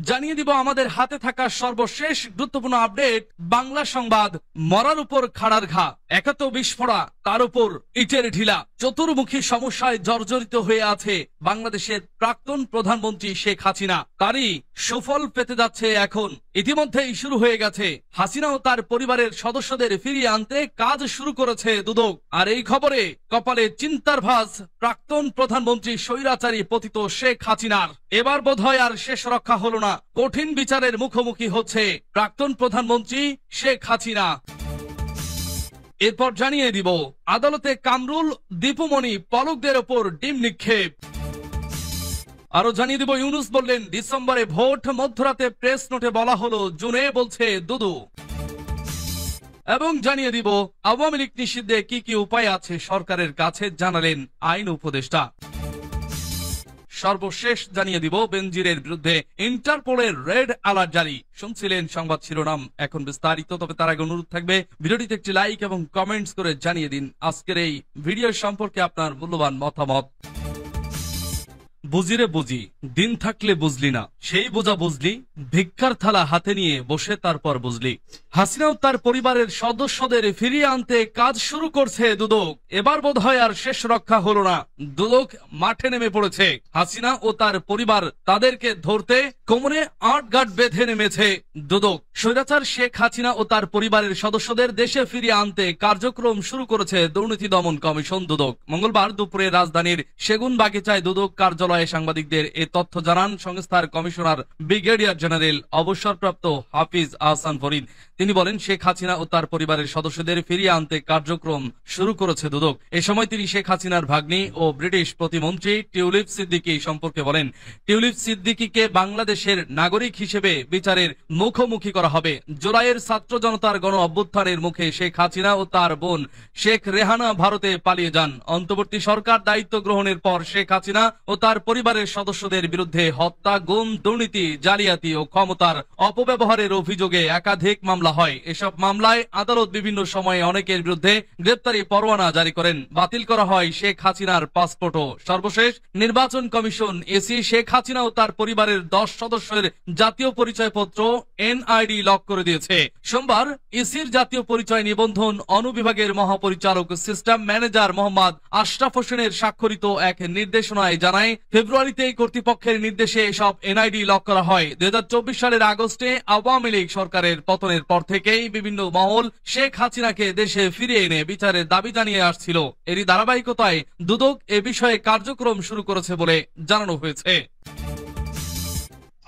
জানিয়ে দিব আমাদের হাতে থাকা সর্বশেষ গুরুত্বপূর্ণ আপডেট। বাংলা সংবাদ, মরার উপর খাড়ার ঘা, একাত বিস্ফোরা, তার উপর ইটের ঢিলা। চতুর্মুখী সমস্যায় জর্জরিত হয়ে আছে বাংলাদেশের প্রাক্তন প্রধানমন্ত্রী শেখ হাসিনা। তারই সুফল পেতে যাচ্ছে এখন। ইতিমধ্যেই শুরু হয়ে গেছে। হাসিনা ও তার পরিবারের সদস্যদের ফিরিয়ে আনতে কাজ শুরু করেছে দুদক। আর এই খবরে কপালে চিন্তার ভাঁজ প্রাক্তন প্রধানমন্ত্রী স্বৈরাচারী পতিত শেখ হাসিনার। এবার বোধহয় আর শেষ রক্ষা হলো না, কঠিন বিচারের মুখোমুখি হচ্ছে প্রাক্তন প্রধানমন্ত্রী শেখ হাসিনা। এরপর জানিয়ে দিব আদালতে কামরুল, দীপুমণি, পলকদের ওপর ডিম নিক্ষেপ। আরো জানিয়ে দিব ইউনূস বললেন ডিসেম্বরে ভোট, মধ্যরাতে প্রেস নোটে বলা হলো জুনে বলছে দুদু। এবং জানিয়ে দিব আওয়ামী লীগ নিষিদ্ধে কি কি উপায় আছে সরকারের কাছে, জানালেন আইন উপদেষ্টা। সর্বশেষ জানিয়ে দিব বেনজিরের বিরুদ্ধে ইন্টারপোলের রেড অ্যালার্ট জারি। শুনছিলেন সংবাদ শিরোনাম, এখন বিস্তারিত। তবে তার আগে অনুরোধ থাকবে ভিডিওটিতে একটি লাইক এবং কমেন্টস করে জানিয়ে দিন আজকের এই ভিডিও সম্পর্কে আপনার মূল্যবান মতামত। বুঝিরে বুঝি, দিন থাকলে বুঝলি না, সেই বোঝা বুঝলি, ভিক্ষার থালা হাতে নিয়ে বসে তারপর বুঝলি। হাসিনা ও তার পরিবারের সদস্যদের ফিরিয়ে আনতে কাজ শুরু করছে দুদক। এবার বোধহয় আর শেষ রক্ষা হলো না, দুদক মাঠে নেমে পড়েছে। হাসিনা ও তার পরিবার, তাদেরকে ধরতে কোমরে আটঘাট বেঁধে নেমেছে দুদক। স্বৈরাচার শেখ হাসিনা ও তার পরিবারের সদস্যদের দেশে ফিরিয়ে আনতে কার্যক্রম শুরু করেছে দুর্নীতি দমন কমিশন দুদক। মঙ্গলবার দুপুরে রাজধানীর সেগুনবাগিচায় দুদক কার্যালয়ে সাংবাদিকদের এ তথ্য জানান সংস্থার কমিশনার ব্রিগেডিয়ার জেনারেল অবসরপ্রাপ্ত হাফিজ আহসান ফরিদ। তিনি বলেন শেখ হাসিনা ও তার পরিবারের সদস্যদের ফিরিয়ে আনতে কার্যক্রম শুরু করেছে দুদক। এ সময় তিনি শেখ হাসিনার ভাগ্নি ও ব্রিটিশ প্রতিমন্ত্রী টিউলিপ সিদ্দিকী সম্পর্কে বলেন, টিউলিপ সিদ্দিকীকে বাংলাদেশের নাগরিক হিসেবে বিচারের মুখোমুখি করা হবে। জুলাইয়ের ছাত্র জনতার গণ অভ্যুত্থানের মুখে শেখ হাসিনা ও তার বোন শেখ রেহানা ভারতে পালিয়ে যান। অন্তর্বর্তী সরকার দায়িত্ব গ্রহণের পর শেখ হাসিনা ও তার পরিবারের সদস্যদের বিরুদ্ধে হত্যা, গুম, দুর্নীতি, জালিয়াতি ও ক্ষমতার অপব্যবহারের অভিযোগে একাধিক মামলা হয়। এসব মামলায় আদালত বিভিন্ন সময়ে অনেকের বিরুদ্ধে গ্রেপ্তারি পরোয়ানা জারি করেন। বাতিল করা হয় শেখ হাসিনার পাসপোর্টও। সর্বশেষ নির্বাচন কমিশন এসি শেখ হাসিনা ও তার পরিবারের 10 সদস্যের জাতীয় পরিচয়পত্র এনআইডি লক করে দিয়েছে। সোমবার ইসির জাতীয় পরিচয় নিবন্ধন অনুবিভাগের মহাপরিচালক সিস্টেম ম্যানেজার মোহাম্মদ আশরাফ হোসেনের স্বাক্ষরিত এক নির্দেশনায় জানায়, ফেব্রুয়ারিতে কর্তৃপক্ষের নির্দেশে এসব এনআইডি লক করা হয়। 2024 সালের আগস্টে আওয়ামী লীগ সরকারের পতনের পর থেকেই বিভিন্ন মহল শেখ হাসিনাকে দেশে ফিরিয়ে এনে বিচারের দাবি জানিয়ে আসছিল। এরই ধারাবাহিকতায় দুদক এ বিষয়ে কার্যক্রম শুরু করেছে বলে জানানো হয়েছে।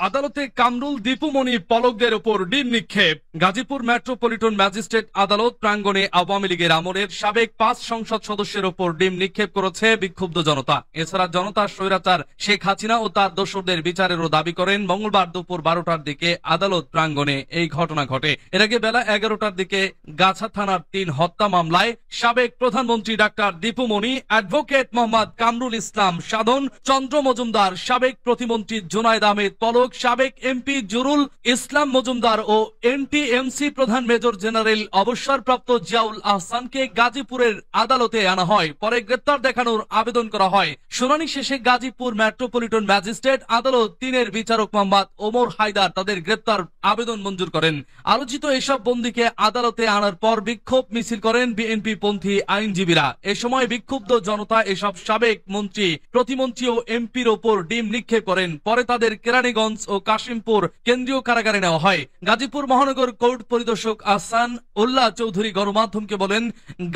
আদালতে কামরুল, দীপুমণি, পলকদের উপর ডিম নিক্ষেপ। গাজীপুর মেট্রোপলিটন ম্যাজিস্ট্রেট আদালত প্রাঙ্গণে আওয়ামী লীগের আমলের সাবেক 5 সংসদ সদস্যের উপর ডিম নিক্ষেপ করেছে বিক্ষুব্ধ জনতা। এছাড়া জনতা স্বৈরাচার শেখ হাসিনা ও তার দোসরদের বিচারেরও দাবি করেন। মঙ্গলবার দুপুর 12টার দিকে আদালত প্রাঙ্গণে এই ঘটনা ঘটে। এর আগে বেলা 11টার দিকে গাছা থানার 3 হত্যা মামলায় সাবেক প্রধানমন্ত্রী ডাক্তার দীপুমণি, অ্যাডভোকেট মোহাম্মদ কামরুল ইসলাম সাধন, চন্দ্র মজুমদার, সাবেক প্রতিমন্ত্রী জুনায়েদ আহমেদ পলক, সাবেক এমপি জুরুল ইসলাম মজুমদার ও এনটিএমসি প্রধান মেজর জেনারেল অবসরপ্রাপ্ত জিয়াউল আহসানকে গাজীপুরের আদালতে আনা হয়। পরে গ্রেপ্তার দেখানোর আবেদন করা হয়। শুনানি শেষে গাজীপুর মেট্রোপলিটন ম্যাজিস্ট্রেট আদালত 3-এর বিচারক মোহাম্মদ ওমর হায়দার তাদের গ্রেপ্তার আবেদন মঞ্জুর করেন। আলোচিত এসব বন্দীকে আদালতে আনার পর বিক্ষোভ মিছিল করেন বিএনপি পন্থী আইনজীবীরা। এ সময় বিক্ষুব্ধ জনতা এসব সাবেক মন্ত্রী, প্রতিমন্ত্রী ও এমপির ওপর ডিম নিক্ষেপ করেন। পরে তাদের কেরানীগঞ্জ ও কাশিমপুর কেন্দ্রীয় কারাগারে নেওয়া হয়। গাজীপুর মহানগর কোর্ট পরিদর্শক আহসান উল্লাহ চৌধুরী গণমাধ্যমকে বলেন,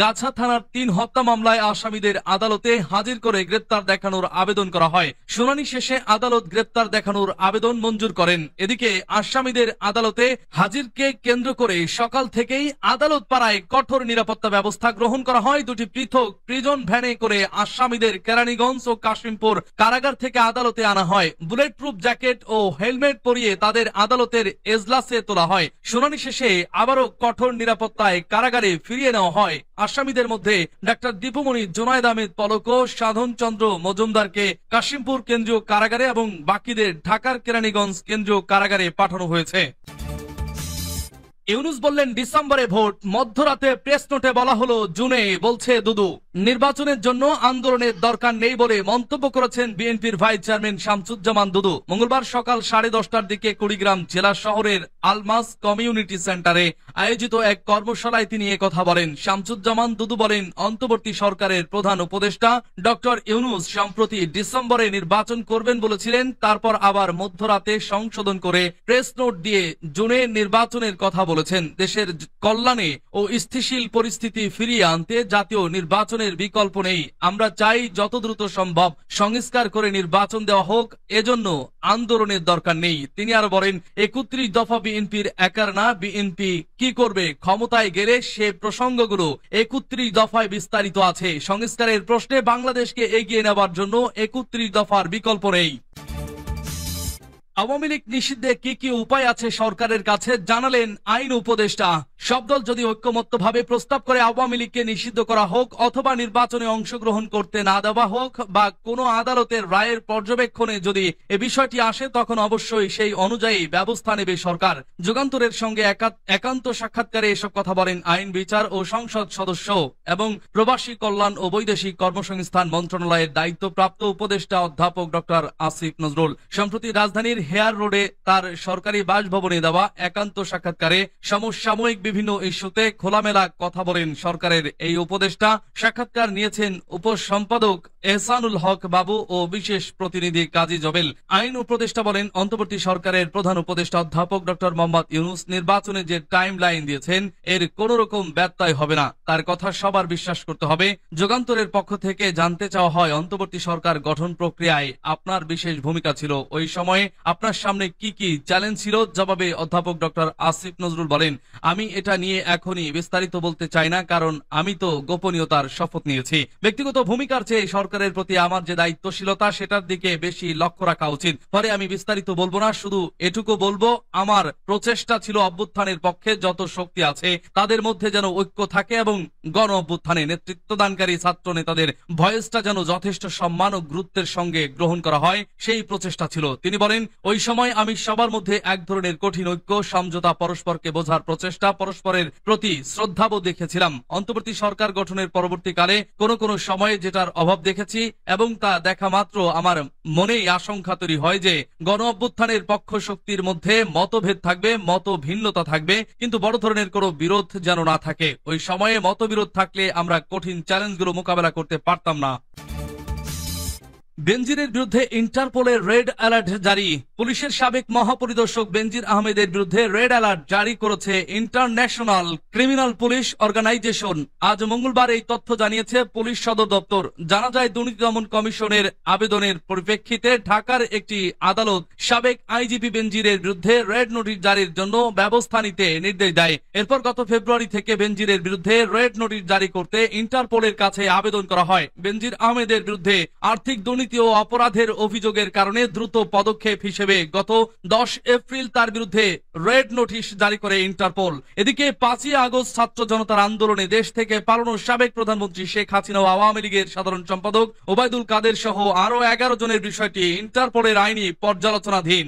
গাছা থানার 3 হত্যা মামলায় আসামিদের আদালতে হাজির করে গ্রেপ্তার দেখানোর আবেদন করা হয়। শুনানি শেষে আদালত গ্রেপ্তার দেখানোর আবেদন মঞ্জুর করেন। এদিকে আসামিদের আদালতে হাজিরকে কেন্দ্র করে সকাল থেকেই আদালত পাড়ায় কঠোর নিরাপত্তা ব্যবস্থা গ্রহণ করা হয়। 2টি পৃথক প্রিজন ভ্যানে করে আসামিদের কেরানীগঞ্জ ও কাশিমপুর কারাগার থেকে আদালতে আনা হয়। বুলেট প্রুফ জ্যাকেট ও হেলমেট পরিয়ে তাদের আদালতের এজলাসে তোলা হয়। শুনানি শেষে আবারও কঠোর নিরাপত্তায় কারাগারে ফিরিয়ে নেওয়া হয়। আসামিদের মধ্যে ডাক্তার দীপুমণি, জুনায়েদ আহমেদ পলক ও সাধন চন্দ্র মজুমদারকে কাশিমপুর কেন্দ্রীয় কারাগারে এবং বাকিদের ঢাকার কেরানীগঞ্জ কেন্দ্রীয় কারাগারে পাঠানো হয়েছে। ইউনূস বললেন ডিসেম্বরে ভোট, মধ্যরাতে প্রেস নোটে বলা হলো জুনে, বলছে দুদু। নির্বাচনের জন্য আন্দোলনের দরকার নেই বলে মন্তব্য করেছেন বিএনপির ভাইস চেয়ারম্যান শামসুজ্জামান দুদু। মঙ্গলবার সকাল 10:30টার দিকে কুড়িগ্রাম জেলা শহরের আলমাস কমিউনিটি সেন্টারে আয়োজিত এক কর্মশালায় তিনি একথা বলেন। শামসুজ্জামান দুদু বলেন, অন্তর্বর্তী সরকারের প্রধান উপদেষ্টা ডক্টর ইউনূস সম্প্রতি ডিসেম্বরে নির্বাচন করবেন বলেছিলেন, তারপর আবার মধ্যরাতে সংশোধন করে প্রেস নোট দিয়ে জুনে নির্বাচনের কথা বলেছেন। দেশের কল্যাণে ও স্থিতিশীল পরিস্থিতি ফিরিয়ে আনতে জাতীয় নির্বাচনের বিকল্প নেই। আমরা চাই যত দ্রুত সম্ভব সংস্কার করে নির্বাচন দেওয়া হোক, এজন্য আন্দোলনের দরকার নেই। তিনি আরো বলেন, 31 দফা বিএনপির একার না, বিএনপি কি করবে ক্ষমতায় গেলে সে প্রসঙ্গগুলো 31 দফায় বিস্তারিত আছে। সংস্কারের প্রশ্নে বাংলাদেশকে এগিয়ে নেওয়ার জন্য 31 দফার বিকল্প নেই। আওয়ামী লীগ নিষিদ্ধে কি কি উপায় আছে সরকারের কাছে জানালেন আইন উপদেষ্টা। সব দল যদি ঐক্যমত্যভাবে প্রস্তাব করে আওয়ামী লীগকে নিষিদ্ধ করা হোক, অথবা নির্বাচনে অংশগ্রহণ করতে না দেওয়া হোক, বা কোনো আদালতের রায়ের পর্যবেক্ষণে যদি এ বিষয়টি আসে, তখন অবশ্যই সেই অনুযায়ী ব্যবস্থা নেবে সরকার। যুগান্তরের সঙ্গে একান্ত সাক্ষাৎকারে এসব কথা বলেন আইন বিচার ও সংসদ সদস্য এবং প্রবাসী কল্যাণ ও বৈদেশিক কর্মসংস্থান মন্ত্রণালয়ের দায়িত্বপ্রাপ্ত উপদেষ্টা অধ্যাপক ডক্টর আসিফ নজরুল। সম্প্রতি রাজধানীর হেয়ার রোডে তার সরকারি বাসভবনে দেওয়া একান্ত সাক্ষাৎকারে সমসাময়িক বিভিন্ন ইস্যুতে খোলামেলা কথা বলেন সরকারের এই উপদেষ্টা। সাক্ষাৎকার নিয়েছেন উপসম্পাদক এহসানুল হক বাবু ও বিশেষ প্রতিনিধি কাজী জবেল। আইন উপদেষ্টা বলেন, অন্তর্বর্তী সরকারের প্রধান উপদেষ্টা অধ্যাপক ডক্টর মোহাম্মদ ইউনূস নির্বাচনে যে টাইম লাইন দিয়েছেন, এর কোন রকম ব্যত্যয় হবে না। তার কথা সবার বিশ্বাস করতে হবে। যুগান্তরের পক্ষ থেকে জানতে চাওয়া হয়, অন্তর্বর্তী সরকার গঠন প্রক্রিয়ায় আপনার বিশেষ ভূমিকা ছিল, ওই সময়ে আপনার সামনে কি কি চ্যালেঞ্জ ছিল? জবাবে অধ্যাপক ডক্টর আসিফ নজরুল বলেন, আমি এটা নিয়ে এখনই বিস্তারিত বলতে চাই না, কারণ আমি তো গোপনীয়তার শপথ নিয়েছি। ব্যক্তিগত ভূমিকার চেয়ে সরকারের প্রতি আমার যে দায়িত্বশীলতা, সেটার দিকে বেশি লক্ষ্য রাখা উচিত। পরে আমি বিস্তারিত বলবো না, শুধু এটুকু বলবো, আমার প্রচেষ্টা ছিল অভ্যুত্থানের পক্ষে যত শক্তি আছে তাদের মধ্যে যেন ঐক্য থাকে এবং গণ অভ্যুত্থানে নেতৃত্বদানকারী ছাত্র নেতাদের ভয়েসটা যেন যথেষ্ট সম্মান ও গুরুত্বের সঙ্গে গ্রহণ করা হয়, সেই প্রচেষ্টা ছিল। তিনি বলেন, ওই সময় আমি সবার মধ্যে এক ধরনের কঠিন ঐক্য, সমঝোতা, পরস্পরকে বোঝার প্রচেষ্টা, পরস্পরের প্রতি শ্রদ্ধাবোধ দেখেছিলাম। অন্তর্বর্তী সরকার গঠনের পরবর্তীকালে কোন সময়ে যেটার অভাব দেখেছি এবং তা দেখা মাত্র আমার মনেই আশঙ্কা তৈরি হয় যে গণ অভ্যুত্থানের পক্ষ শক্তির মধ্যে মতভেদ থাকবে, মত ভিন্নতা থাকবে, কিন্তু বড় ধরনের কোনো বিরোধ যেন না থাকে। ওই সময়ে মতবিরোধ থাকলে আমরা কঠিন চ্যালেঞ্জগুলো মোকাবেলা করতে পারতাম না। বেনজিরের বিরুদ্ধে ইন্টারপোলের রেড অ্যালার্ট জারি। পুলিশের সাবেক মহাপরিদর্শক বেনজির আহমেদের বিরুদ্ধে রেড অ্যালার্ট জারি করেছে ইন্টারন্যাশনাল ক্রিমিনাল পুলিশ অর্গানাইজেশন। আজ মঙ্গলবার এই তথ্য জানিয়েছে পুলিশ সদর দপ্তর। জানা যায়, দুর্নীতি দমন কমিশনের আবেদনের পরিপ্রেক্ষিতে ঢাকার একটি আদালত সাবেক আইজিপি বেনজিরের বিরুদ্ধে রেড নোটিশ জারির জন্য ব্যবস্থা নিতে নির্দেশ দেয়। এরপর গত ফেব্রুয়ারি থেকে বেনজিরের বিরুদ্ধে রেড নোটিশ জারি করতে ইন্টারপোলের কাছে আবেদন করা হয়। বেনজির আহমেদের বিরুদ্ধে আর্থিক দুর্নীতি ও অপরাধের অভিযোগের কারণে দ্রুত পদক্ষেপ হিসেবে গত 10 এপ্রিল তার বিরুদ্ধে রেড নোটিশ জারি করে ইন্টারপোল। এদিকে 5ই আগস্ট ছাত্র জনতার আন্দোলনে দেশ থেকে পালানো সাবেক প্রধানমন্ত্রী শেখ হাসিনা ও আওয়ামী লীগের সাধারণ সম্পাদক ওবায়দুল কাদের সহ আরো 11 জনের বিষয়টি ইন্টারপোলের আইনি পর্যালোচনাধীন।